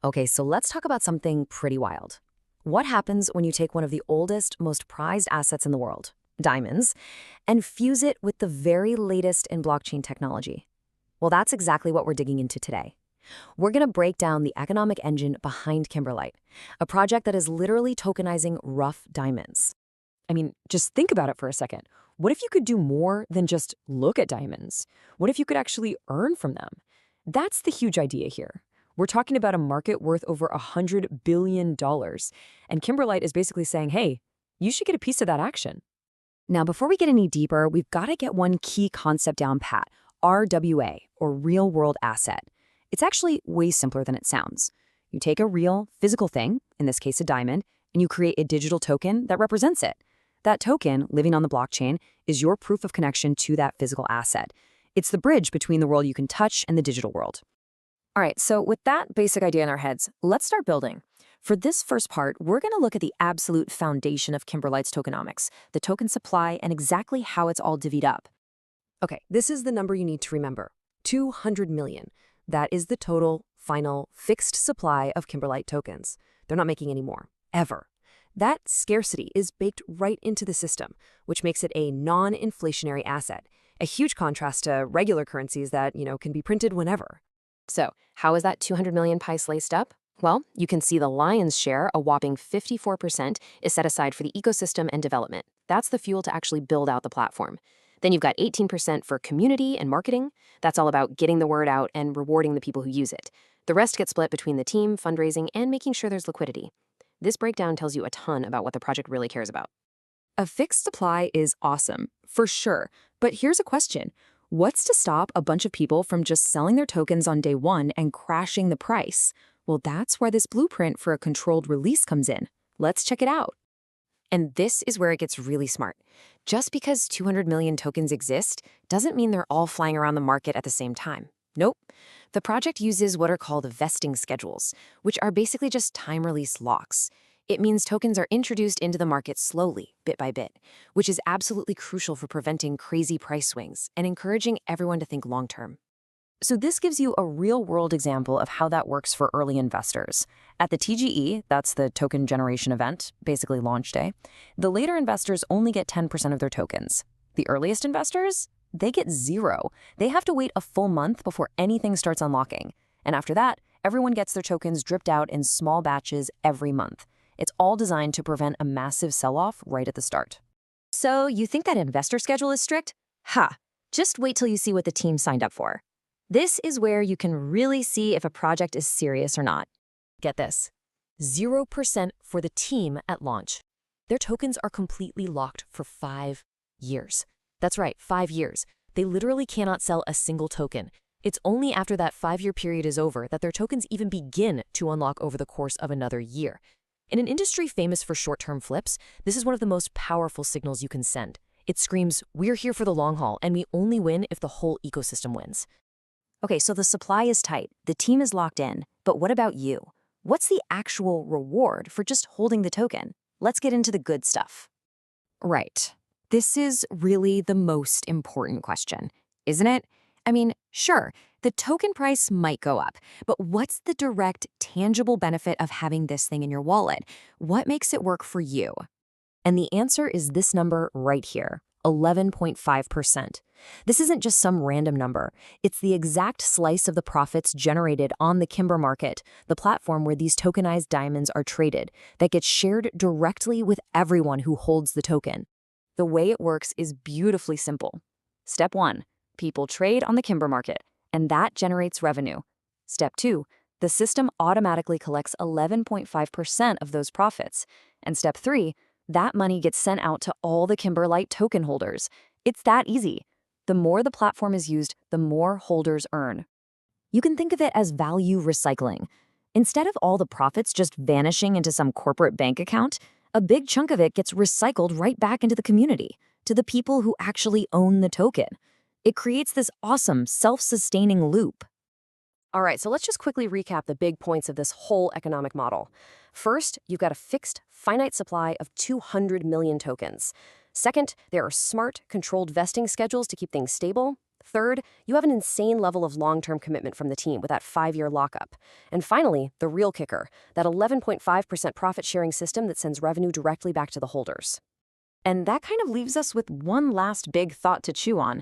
Okay, so let's talk about something pretty wild. What happens when you take one of the oldest, most prized assets in the world, diamonds, and fuse it with the very latest in blockchain technology? Well, that's exactly what we're digging into today. We're going to break down the economic engine behind KimberLite, a project that is literally tokenizing rough diamonds. I mean, just think about it for a second. What if you could do more than just look at diamonds? What if you could actually earn from them? That's the huge idea here. We're talking about a market worth over $100 billion, and KimberLite is basically saying, hey, you should get a piece of that action. Now, before we get any deeper, we've got to get one key concept down pat, RWA, or real-world asset. It's actually way simpler than it sounds. You take a real, physical thing, in this case a diamond, and you create a digital token that represents it. That token, living on the blockchain, is your proof of connection to that physical asset. It's the bridge between the world you can touch and the digital world. All right, so with that basic idea in our heads, let's start building. For this first part, we're going to look at the absolute foundation of KimberLite's tokenomics, the token supply, and exactly how it's all divvied up. Okay, this is the number you need to remember, 200 million. That is the total, final, fixed supply of KimberLite tokens. They're not making any more, ever. That scarcity is baked right into the system, which makes it a non-inflationary asset, a huge contrast to regular currencies that, can be printed whenever. So, how is that 200 million pie sliced up? Well, you can see the lion's share, a whopping 54%, is set aside for the ecosystem and development. That's the fuel to actually build out the platform. Then you've got 18% for community and marketing. That's all about getting the word out and rewarding the people who use it. The rest gets split between the team, fundraising, and making sure there's liquidity. This breakdown tells you a ton about what the project really cares about. A fixed supply is awesome, for sure. But here's a question. What's to stop a bunch of people from just selling their tokens on day one and crashing the price? Well, that's where this blueprint for a controlled release comes in. Let's check it out. And this is where it gets really smart. Just because 200 million tokens exist doesn't mean they're all flying around the market at the same time. Nope. The project uses what are called vesting schedules, which are basically just time-release locks. It means tokens are introduced into the market slowly, bit by bit, which is absolutely crucial for preventing crazy price swings and encouraging everyone to think long-term. So this gives you a real-world example of how that works for early investors. At the TGE, that's the token generation event, basically launch day, the later investors only get 10% of their tokens. The earliest investors? They get zero. They have to wait a full month before anything starts unlocking. And after that, everyone gets their tokens dripped out in small batches every month. It's all designed to prevent a massive sell-off right at the start. So you think that investor schedule is strict? Ha! Just wait till you see what the team signed up for. This is where you can really see if a project is serious or not. Get this. 0% for the team at launch. Their tokens are completely locked for 5 years. That's right, 5 years. They literally cannot sell a single token. It's only after that 5-year period is over that their tokens even begin to unlock over the course of another year. In an industry famous for short-term flips, this is one of the most powerful signals you can send. It screams, we're here for the long haul, and we only win if the whole ecosystem wins. Okay, so the supply is tight, the team is locked in, but what about you? What's the actual reward for just holding the token? Let's get into the good stuff. Right. This is really the most important question, isn't it? I mean, sure, the token price might go up, but what's the direct, tangible benefit of having this thing in your wallet? What makes it work for you? And the answer is this number right here, 11.5%. This isn't just some random number. It's the exact slice of the profits generated on the Kimber market, the platform where these tokenized diamonds are traded, that gets shared directly with everyone who holds the token. The way it works is beautifully simple. Step 1, people trade on the Kimber market, and that generates revenue. Step 2, the system automatically collects 11.5% of those profits. And step 3, that money gets sent out to all the KimberLite token holders. It's that easy. The more the platform is used, the more holders earn. You can think of it as value recycling. Instead of all the profits just vanishing into some corporate bank account, a big chunk of it gets recycled right back into the community, to the people who actually own the token. It creates this awesome, self-sustaining loop. All right, so let's just quickly recap the big points of this whole economic model. First, you've got a fixed, finite supply of 200 million tokens. Second, there are smart, controlled vesting schedules to keep things stable. Third, you have an insane level of long-term commitment from the team with that 5-year lockup. And finally, the real kicker, that 11.5% profit-sharing system that sends revenue directly back to the holders. And that kind of leaves us with one last big thought to chew on.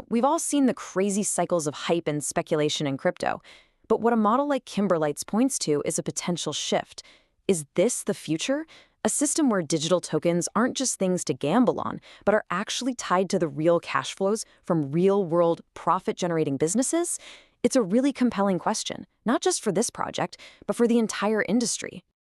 We've all seen the crazy cycles of hype and speculation in crypto. But what a model like KimberLite's points to is a potential shift. Is this the future? A system where digital tokens aren't just things to gamble on, but are actually tied to the real cash flows from real-world profit-generating businesses? It's a really compelling question, not just for this project, but for the entire industry.